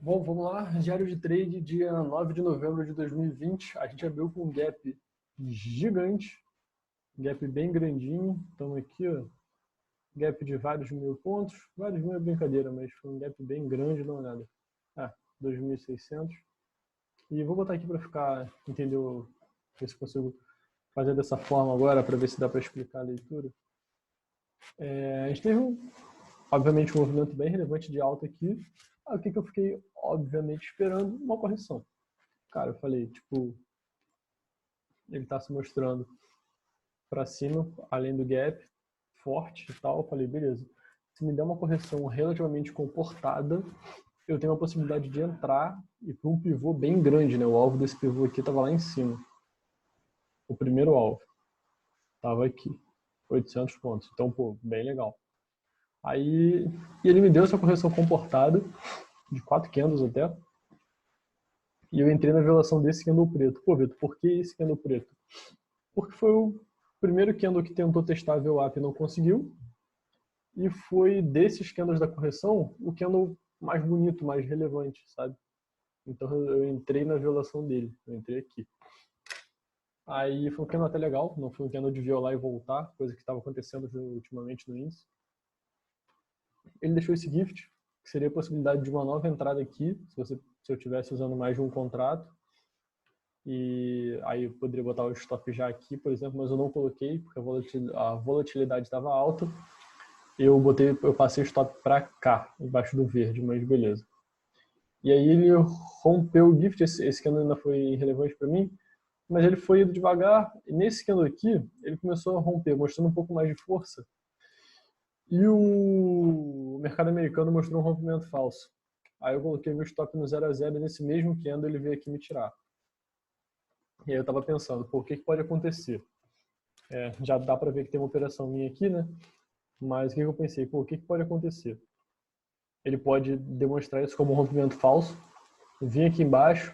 Bom, vamos lá. Diário de trade, dia 9 de novembro de 2020. A gente abriu com um gap gigante, gap bem grandinho. Estamos aqui, ó, gap de vários mil pontos. Vários mil é brincadeira, mas foi um gap bem grande, dá uma olhada. 2.600. E vou botar aqui para ficar, entendeu? Ver se consigo fazer dessa forma agora, para ver se dá para explicar a leitura. A gente teve, obviamente, um movimento bem relevante de alta aqui. O que eu fiquei, obviamente, esperando? Uma correção. Cara, eu falei, tipo, ele tá se mostrando para cima, além do gap, forte e tal. Eu falei, beleza. Se me der uma correção relativamente comportada, eu tenho a possibilidade de entrar e para um pivô bem grande, né? O alvo desse pivô aqui tava lá em cima. O primeiro alvo tava aqui, 800 pontos. Então, pô, bem legal. Aí, e ele me deu essa correção comportada, de 4 candles até. E eu entrei na violação desse candle preto. Pô, Vitor, por que esse candle preto? Porque foi o primeiro candle que tentou testar a VWAP e não conseguiu. E foi desses candles da correção o candle mais bonito, mais relevante, sabe? Então eu entrei na violação dele. Eu entrei aqui. Aí foi um candle até legal. Não foi um candle de violar e voltar, coisa que estava acontecendo ultimamente no índice. Ele deixou esse gift, que seria a possibilidade de uma nova entrada aqui, se eu estivesse usando mais de um contrato. E aí eu poderia botar o stop já aqui, por exemplo, mas eu não coloquei, porque a volatilidade estava alta. Eu passei o stop para cá, embaixo do verde, mas beleza. E aí ele rompeu o gift, esse candle ainda foi relevante para mim, mas ele foi indo devagar, e nesse candle aqui, ele começou a romper, mostrando um pouco mais de força. E o mercado americano mostrou um rompimento falso. Aí eu coloquei meu stop no 0 a 0 e nesse mesmo candle ele veio aqui me tirar. E aí eu tava pensando, pô, o que pode acontecer? Já dá para ver que tem uma operação minha aqui, né? Mas o que eu pensei? Pô, o que pode acontecer? Ele pode demonstrar isso como um rompimento falso, vir aqui embaixo,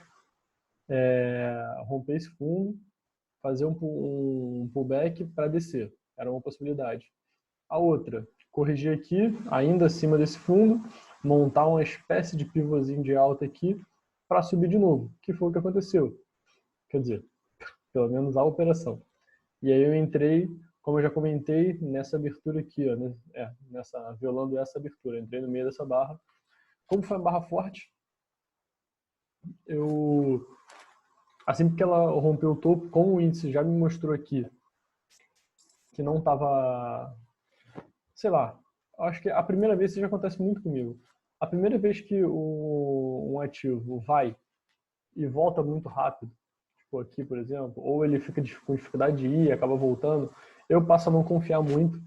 romper esse fundo, fazer um pullback para descer. Era uma possibilidade. A outra, corrigir aqui, ainda acima desse fundo, montar uma espécie de pivôzinho de alta aqui para subir de novo, que foi o que aconteceu. Quer dizer, pelo menos a operação. E aí eu entrei, como eu já comentei, nessa abertura aqui, ó, violando essa abertura. Eu entrei no meio dessa barra. Como foi uma barra forte, assim que ela rompeu o topo, como o índice já me mostrou aqui que não estava, sei lá, acho que a primeira vez isso já acontece muito comigo. A primeira vez que um ativo vai e volta muito rápido, tipo aqui, por exemplo, ou ele fica com dificuldade de ir e acaba voltando, eu passo a não confiar muito.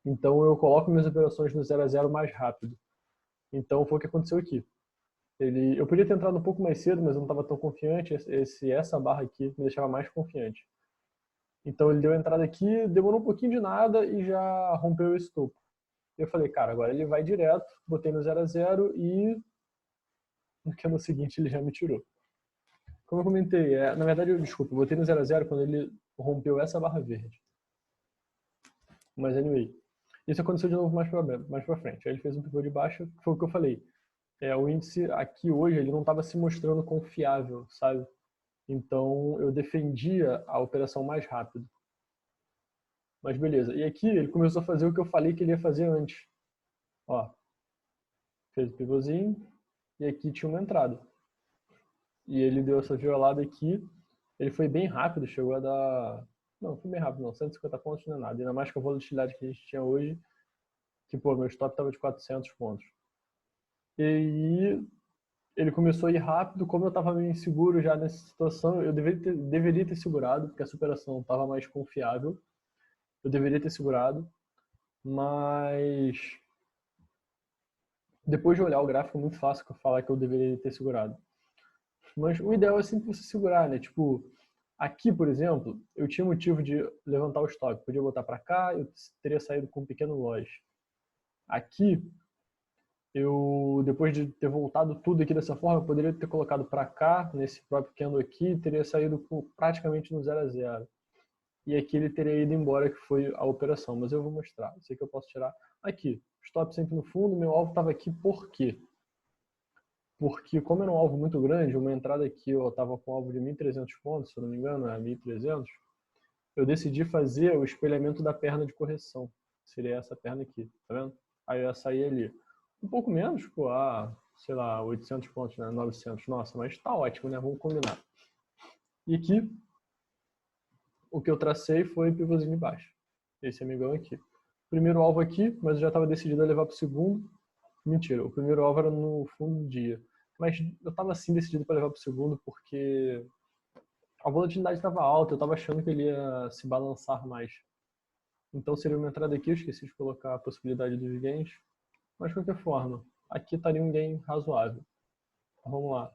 Então eu coloco minhas operações no 0 a 0 mais rápido. Então foi o que aconteceu aqui. Eu podia ter entrado um pouco mais cedo, mas eu não estava tão confiante. Essa barra aqui me deixava mais confiante. Então ele deu a entrada aqui, demorou um pouquinho de nada e já rompeu esse topo. Eu falei, cara, agora ele vai direto, botei no 0 a 0 e no candle seguinte ele já me tirou. Como eu comentei, na verdade, eu botei no 0 a 0 quando ele rompeu essa barra verde. Mas anyway, isso aconteceu de novo mais pra frente. Aí ele fez um pivô de baixa, que foi o que eu falei. O índice aqui hoje ele não estava se mostrando confiável, sabe? Então eu defendia a operação mais rápido. Mas beleza. E aqui ele começou a fazer o que eu falei que ele ia fazer antes. Ó, fez o pivôzinho e aqui tinha uma entrada. E ele deu essa violada aqui. Ele foi bem rápido, chegou a dar... Não, foi bem rápido não, 150 pontos não é nada. Ainda mais com a volatilidade que a gente tinha hoje, que pô, meu stop estava de 400 pontos. E aí ele começou a ir rápido, como eu estava meio inseguro já nessa situação, eu deveria ter segurado, porque essa operação estava mais confiável. Eu deveria ter segurado, mas depois de olhar o gráfico é muito fácil falar que eu deveria ter segurado. Mas o ideal é sempre você segurar, né? Tipo, aqui, por exemplo, eu tinha motivo de levantar o stop. Podia botar para cá, eu teria saído com um pequeno loss. Aqui, depois de ter voltado tudo aqui dessa forma, eu poderia ter colocado para cá, nesse próprio candle aqui, teria saído praticamente no 0 a 0. E aqui ele teria ido embora, que foi a operação. Mas eu vou mostrar. Isso aqui eu posso tirar. Aqui, stop sempre no fundo, meu alvo estava aqui por quê? porque como era um alvo muito grande, uma entrada aqui eu estava com um alvo de 1.300 pontos, se eu não me engano, é 1.300, eu decidi fazer o espelhamento da perna de correção. Seria essa perna aqui, tá vendo? Aí eu ia sair ali. Um pouco menos, pô, sei lá, 800 pontos, né? 900. Nossa, mas tá ótimo, né? Vamos combinar. E aqui, o que eu tracei foi pivôzinho de baixo. Esse amigão aqui. Primeiro alvo aqui, mas eu já estava decidido a levar para o segundo. Mentira, o primeiro alvo era no fundo do dia. Mas eu estava assim decidido para levar para o segundo porque a volatilidade estava alta, eu estava achando que ele ia se balançar mais. Então seria uma entrada aqui, eu esqueci de colocar a possibilidade dos gains. Mas de qualquer forma, aqui estaria um gain razoável. Então, vamos lá.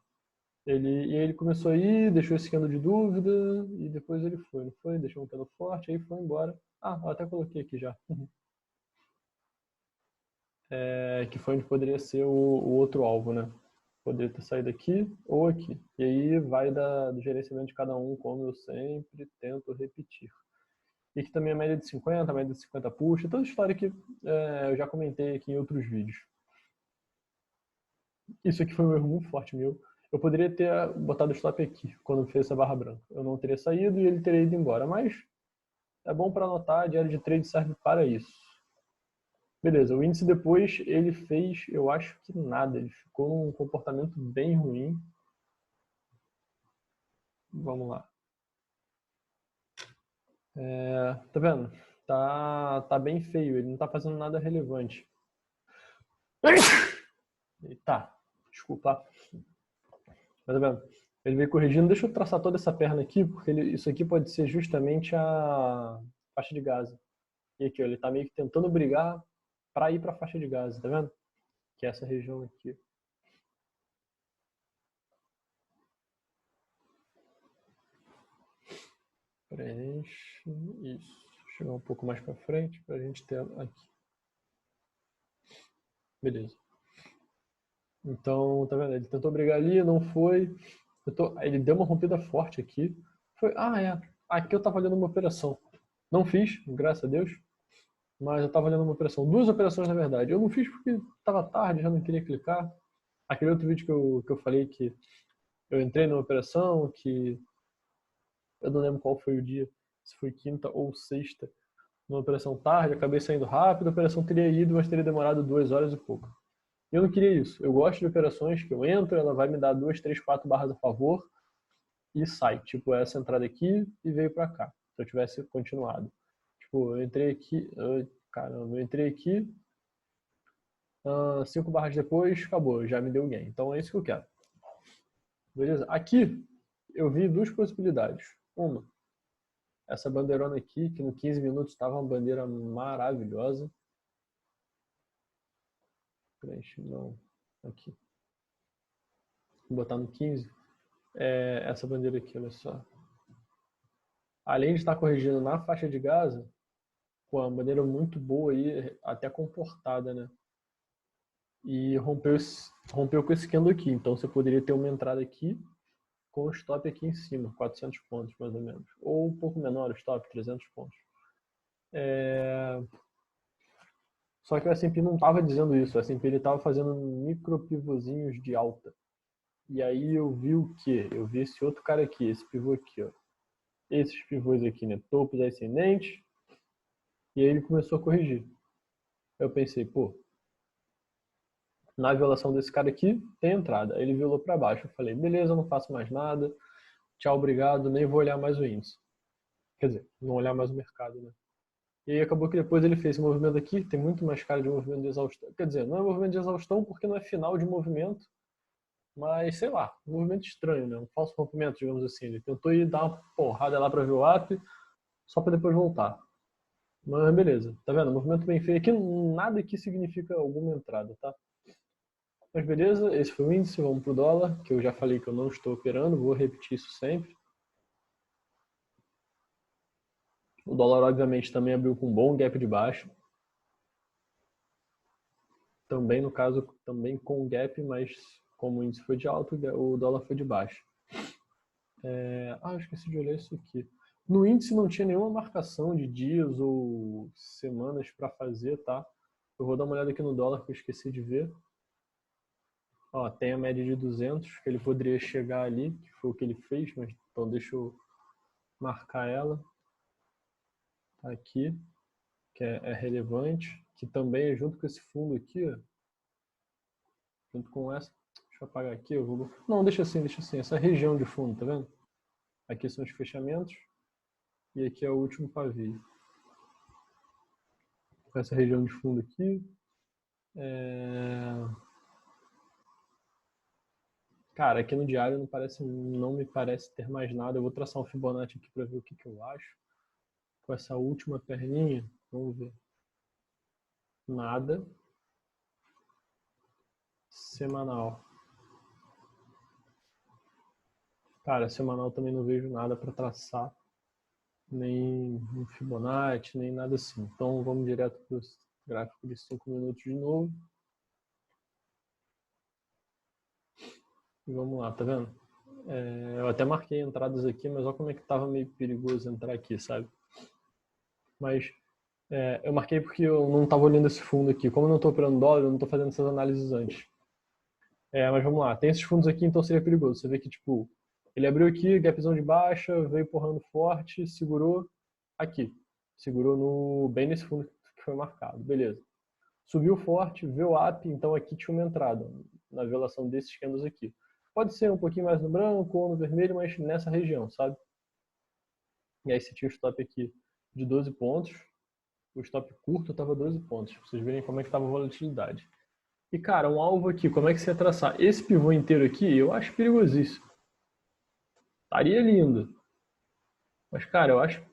Ele começou a ir, deixou esse candle de dúvida, e depois ele foi, não foi? Deixou um candle forte, aí foi embora. Eu até coloquei aqui já. Que foi onde poderia ser o outro alvo, né? Poderia ter saído aqui ou aqui. E aí vai do gerenciamento de cada um, como eu sempre tento repetir. E aqui também a média de 50, a média de 50 puxa, toda história que eu já comentei aqui em outros vídeos. Isso aqui foi um erro muito forte meu. Eu poderia ter botado o stop aqui, quando fez essa barra branca. Eu não teria saído e ele teria ido embora. Mas é bom para anotar, a diário de trade serve para isso. Beleza, o índice depois ele fez, eu acho que nada. Ele ficou num comportamento bem ruim. Vamos lá. Tá vendo? Tá bem feio, ele não tá fazendo nada relevante. Eita, desculpa. Mas tá vendo? Ele veio corrigindo. Deixa eu traçar toda essa perna aqui, porque isso aqui pode ser justamente a faixa de Gaza. E aqui, ó, ele tá meio que tentando brigar para ir para a faixa de Gaza, tá vendo? Que é essa região aqui. Preenche. Isso. Chegar um pouco mais para frente para a gente ter aqui. Beleza. Então, tá vendo? Ele tentou brigar ali, não foi. Ele deu uma rompida forte aqui. Foi. Aqui eu tava olhando uma operação. Não fiz, graças a Deus. Mas eu tava olhando uma operação. Duas operações, na verdade. Eu não fiz porque tava tarde, já não queria clicar. Aquele outro vídeo que eu falei que eu entrei numa operação, que eu não lembro qual foi o dia, se foi quinta ou sexta, numa operação tarde, acabei saindo rápido, a operação teria ido, mas teria demorado 2 horas e pouco. Eu não queria isso. Eu gosto de operações que eu entro, ela vai me dar 2, 3, 4 barras a favor e sai. Tipo, essa entrada aqui e veio pra cá. Se eu tivesse continuado. Tipo, eu entrei aqui, eu entrei aqui, 5 barras depois, acabou, já me deu gain. Então é isso que eu quero. Beleza? Aqui eu vi duas possibilidades. Uma, essa bandeirona aqui, que no 15 minutos estava uma bandeira maravilhosa. Não, aqui. Vou botar no 15. Essa bandeira aqui, olha só. Além de estar corrigindo na faixa de Gaza, pô, uma bandeira muito boa aí, até comportada, né? E rompeu com esse candle aqui. Então você poderia ter uma entrada aqui com o stop aqui em cima, 400 pontos mais ou menos. Ou um pouco menor o stop, 300 pontos. Só que o S&P não estava dizendo isso. O S&P estava fazendo micro pivôzinhos de alta. E aí eu vi o quê? Eu vi esse outro cara aqui, esse pivô aqui, ó. Esses pivôs aqui, né? Topos ascendentes. E aí ele começou a corrigir. Eu pensei, pô, na violação desse cara aqui, tem entrada. Aí ele violou para baixo. Eu falei, beleza, não faço mais nada. Tchau, obrigado, nem vou olhar mais o índice. Quer dizer, não olhar mais o mercado, né? E aí acabou que depois ele fez esse movimento aqui, tem muito mais cara de movimento de exaustão. Quer dizer, não é movimento de exaustão porque não é final de movimento, mas sei lá, um movimento estranho, né? Um falso rompimento, digamos assim. Ele tentou ir dar uma porrada lá para ver o up, só para depois voltar. Mas beleza, tá vendo? Movimento bem feio. Aqui nada aqui significa alguma entrada, tá? Mas beleza, esse foi o índice, vamos pro dólar, que eu já falei que eu não estou operando, vou repetir isso sempre. O dólar, obviamente, também abriu com um bom gap de baixo. Também, no caso, também com gap, mas como o índice foi de alto, o dólar foi de baixo. Eu esqueci de olhar isso aqui. No índice não tinha nenhuma marcação de dias ou semanas para fazer, tá? Eu vou dar uma olhada aqui no dólar que eu esqueci de ver. Ó, tem a média de 200, que ele poderia chegar ali, que foi o que ele fez, mas então deixa eu marcar ela. Tá aqui, que é relevante, que também é junto com esse fundo aqui, ó. Junto com essa. Deixa eu apagar aqui, eu vou... Não, deixa assim, essa região de fundo, tá vendo? Aqui são os fechamentos e aqui é o último pavio. Com essa região de fundo aqui. Cara, aqui no diário não me parece ter mais nada. Eu vou traçar um Fibonacci aqui para ver o que eu acho. Com essa última perninha, vamos ver. Nada. Semanal. Cara, semanal também não vejo nada para traçar. Nem um Fibonacci, nem nada assim. Então vamos direto para o gráfico de 5 minutos de novo. E vamos lá, tá vendo? Eu até marquei entradas aqui, mas olha como é que tava meio perigoso entrar aqui, sabe? Mas eu marquei porque eu não tava olhando esse fundo aqui. Como eu não tô operando dólar, eu não tô fazendo essas análises antes. Mas vamos lá, tem esses fundos aqui, então seria perigoso. Você vê que, tipo, ele abriu aqui, gapzão de baixa, veio empurrando forte, segurou aqui. Segurou bem nesse fundo que foi marcado, beleza. Subiu forte, veio up, então aqui tinha uma entrada na violação desses candles aqui. Pode ser um pouquinho mais no branco ou no vermelho, mas nessa região, sabe? E aí você tinha o stop aqui de 12 pontos. O stop curto estava 12 pontos. Pra vocês verem como é que estava a volatilidade. E, cara, um alvo aqui, como é que você ia traçar? Esse pivô inteiro aqui, eu acho perigosíssimo. Estaria lindo. Mas, cara, eu acho,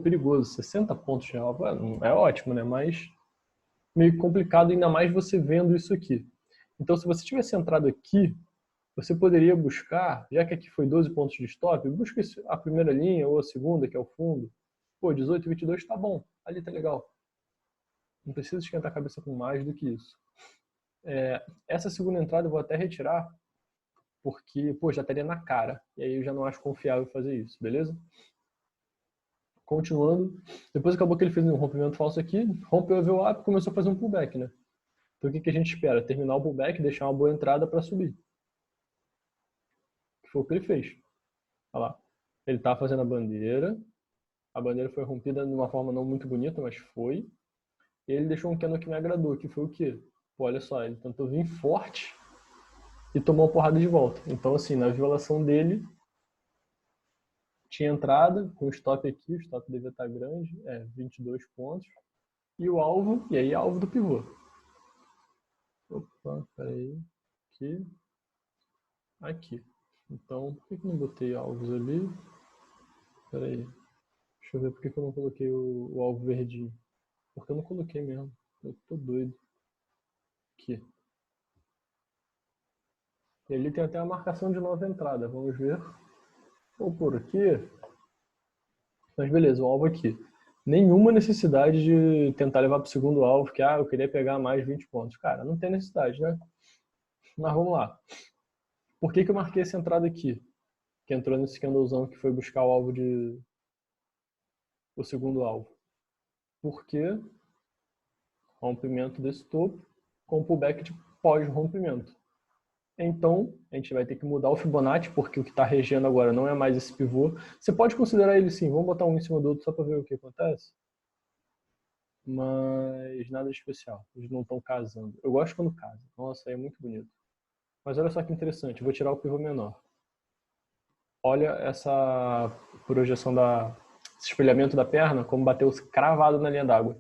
perigoso. 60 pontos de alvo é ótimo, né? Mas meio complicado, ainda mais você vendo isso aqui. Então, se você tivesse entrado aqui, você poderia buscar, já que aqui foi 12 pontos de stop, busca a primeira linha ou a segunda, que é o fundo. 18, 22 tá bom, ali tá legal. Não precisa esquentar a cabeça com mais do que isso. Essa segunda entrada eu vou até retirar, porque, já estaria na cara. E aí eu já não acho confiável fazer isso, beleza? Continuando, depois acabou que ele fez um rompimento falso aqui, rompeu o VWAP e começou a fazer um pullback, né? Então o que a gente espera? Terminar o pullback, deixar uma boa entrada para subir. Que foi o que ele fez. Olha lá. Ele tá fazendo a bandeira foi rompida de uma forma não muito bonita, mas foi. E ele deixou um candle que me agradou, que foi o quê? Pô, olha só, ele tentou vir forte e tomou uma porrada de volta. Então, assim, na violação dele, tinha entrada com o stop aqui, o stop devia estar grande, 22 pontos. E o alvo, e aí alvo do pivô. Opa, peraí. Aqui. Aqui. Então, por que eu não botei alvos ali? Peraí. Deixa eu ver por que eu não coloquei o alvo verdinho. Porque eu não coloquei mesmo. Eu tô doido. Aqui. E ali tem até a marcação de nova entrada. Vamos ver. Ou por aqui. Mas beleza, o alvo aqui. Nenhuma necessidade de tentar levar para o segundo alvo, que eu queria pegar mais 20 pontos. Cara, não tem necessidade, né? Mas vamos lá. Por que eu marquei essa entrada aqui? Que entrou nesse candlezão que foi buscar o alvo o segundo alvo. Porque rompimento desse topo com pullback de pós-rompimento. Então, a gente vai ter que mudar o Fibonacci, porque o que está regendo agora não é mais esse pivô. Você pode considerar ele sim, vamos botar um em cima do outro só para ver o que acontece. Mas nada de especial, eles não estão casando. Eu gosto quando casa, nossa, é muito bonito. Mas olha só que interessante, eu vou tirar o pivô menor. Olha essa projeção esse espelhamento da perna, como bateu cravado na linha d'água.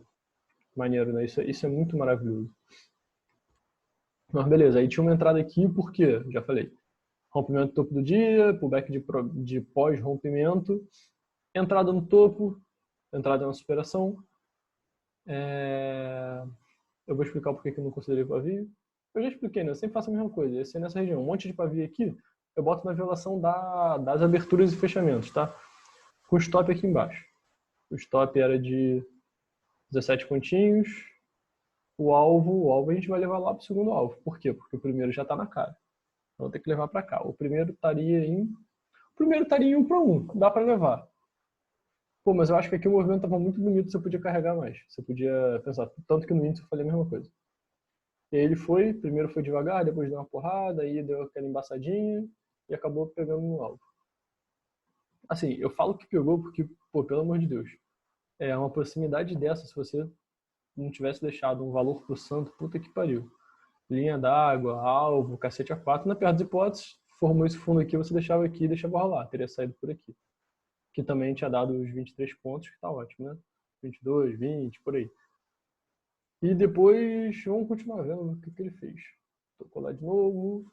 Maneiro, né? Isso é muito maravilhoso. Mas beleza, aí tinha uma entrada aqui, por quê? Já falei. Rompimento do topo do dia, pullback de pós-rompimento, entrada no topo, entrada na superação. Eu vou explicar por que eu não considerei pavio. Eu já expliquei, né? Eu sempre faço a mesma coisa. Esse é nessa região. Um monte de pavio aqui, eu boto na violação das aberturas e fechamentos, tá? Com o stop aqui embaixo. O stop era de 17 pontinhos. O alvo a gente vai levar lá pro segundo alvo. Por quê? Porque o primeiro já tá na cara. Então tem que levar para cá. O primeiro estaria em 1 para 1. Dá para levar. Pô, mas eu acho que aqui o movimento tava muito bonito, você podia carregar mais. Você podia pensar. Tanto que no índice eu falei a mesma coisa. E aí ele foi, primeiro foi devagar, depois deu uma porrada, aí deu aquela embaçadinha e acabou pegando no alvo. Assim, eu falo que pegou porque, pô, pelo amor de Deus, é uma proximidade dessa, se você não tivesse deixado um valor pro santo, puta que pariu. Linha d'água, alvo, cacete A4, na pior das hipóteses, formou esse fundo aqui, você deixava aqui e deixava rolar, teria saído por aqui. Que também tinha dado os 23 pontos, que tá ótimo, né? 22, 20, por aí. E depois, vamos continuar vendo o que ele fez. Tocou lá de novo.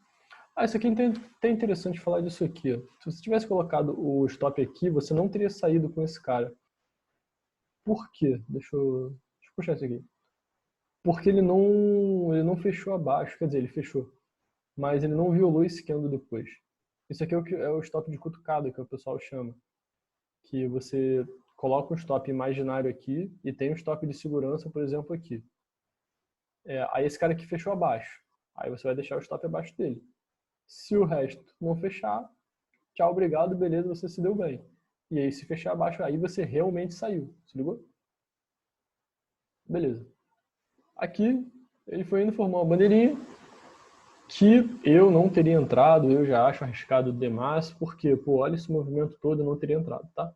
Ah, isso aqui é interessante falar disso aqui. Se você tivesse colocado o stop aqui, você não teria saído com esse cara. Por quê? Deixa eu puxar isso aqui. Porque ele não fechou abaixo, quer dizer, ele fechou. Mas ele não violou esse candle depois. Isso aqui é o stop de cutucada, que o pessoal chama. Que você coloca um stop imaginário aqui e tem um stop de segurança, por exemplo, aqui. Aí esse cara aqui fechou abaixo. Aí você vai deixar o stop abaixo dele. Se o resto não fechar, tchau, obrigado, beleza, você se deu bem. E aí se fechar abaixo, aí você realmente saiu. Se ligou? Beleza. Aqui, ele foi indo, formou uma bandeirinha que eu não teria entrado, eu já acho arriscado demais, porque, pô, olha esse movimento todo, eu não teria entrado, tá?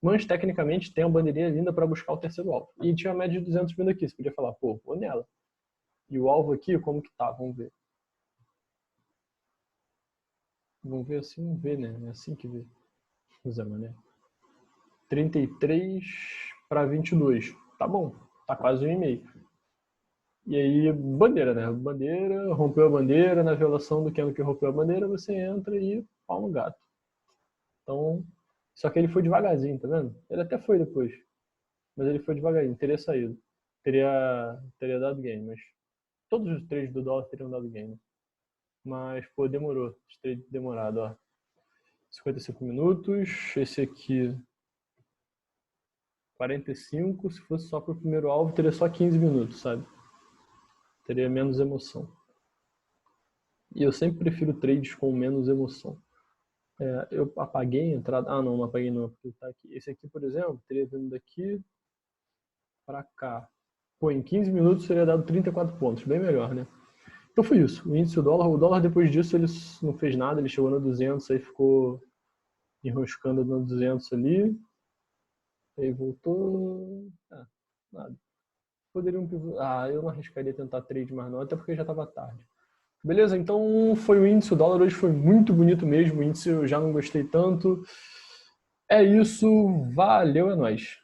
Mas, tecnicamente, tem uma bandeirinha linda para buscar o terceiro alvo. E tinha uma média de 200 vindo aqui, você podia falar, pô, vou nela. E o alvo aqui, como que tá? Vamos ver. Vamos ver assim, vamos ver, né? É assim que vê. Zé Mané. 33 para 22. Tá bom, tá quase 1,5. E aí, bandeira, né? Bandeira, rompeu a bandeira, na violação do que rompeu a bandeira, você entra e pau no gato. Então, só que ele foi devagarzinho, tá vendo? Ele até foi depois, mas ele foi devagarzinho, teria saído. Teria dado game, mas todos os trades do dólar teriam dado game. Mas, pô, demorou. Os trades demorado, ó. 55 minutos, esse aqui 45, se fosse só pro primeiro alvo, teria só 15 minutos, sabe? Teria menos emoção. E eu sempre prefiro trades com menos emoção. Eu apaguei a entrada. Ah, não apaguei não, porque tá aqui. Esse aqui, por exemplo, teria vindo daqui para cá. Pô, em 15 minutos teria dado 34 pontos, bem melhor, né? Então foi isso. O índice do dólar, o dólar depois disso ele não fez nada, ele chegou no 200, aí ficou enroscando no 200 ali. Aí voltou. Nada. Poderiam. Eu não arriscaria tentar trade mais não, até porque já estava tarde. Beleza? Então foi o índice. O dólar hoje foi muito bonito mesmo. O índice eu já não gostei tanto. É isso. Valeu, é nóis.